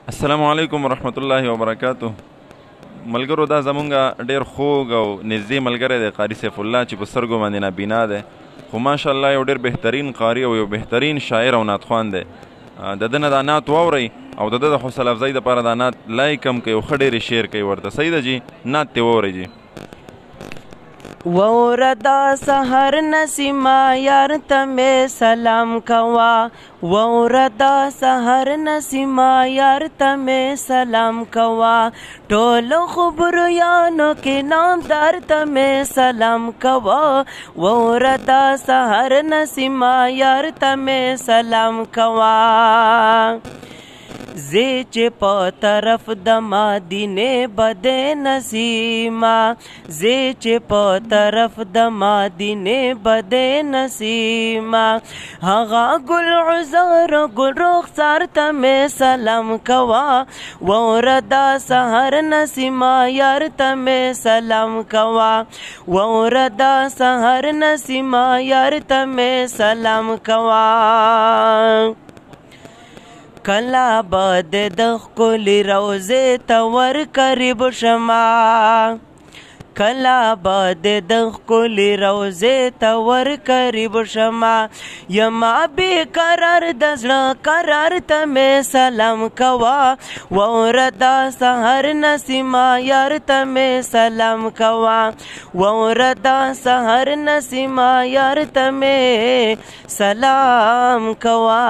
السلام علیکم ورحمت الله وبرکاتو. ملګرو دا زمونږ ډیر خوږ او نږدې ملګری دی قاري سیف الله چې په سترګو باندې نابینا دی، خو ماشاءالله یو ډیر بهترین قاري او یو بهترین شاعر او نعتخوان دی. د ده نه دا نعت واورئ او د ده د حوصله افزایي دپاره دا نعت لایک هم کوي او ښه ډېرې شیر کوي ورته. صحیح ده جي؟ نعت ترې واورئ جي. ووردا سحر نسیما یار تمه سلام کوا، ووردا سحر نسیما یار تمه سلام کوا، ټولو خبرو یانو کې نامدار تمه سلام کوا، ووردا سحر نسیما یار تمه سلام کوا. زی چې په طرف د مدینه بده نسیما، زی چې په طرف د مدینه بده نسیما، هغه ګل عذر ګل رخسار ته مې سلام کوا، ووردا سحر نسیما یار ته مې سلام کوا، ووردا سحر نسیما یار ته مې سلام کوا. کلا باد د ښکلي روضې ته ور قریب شما، کلا باد د ښکلي روضې ته ور قریب شما، یما بې قرار د زړه قرار ته مې سلام کوا، ووردا سحر نسیما یار ته مې سلام کوا، ووردا سحر نسیما یار ته مې سلام کوا.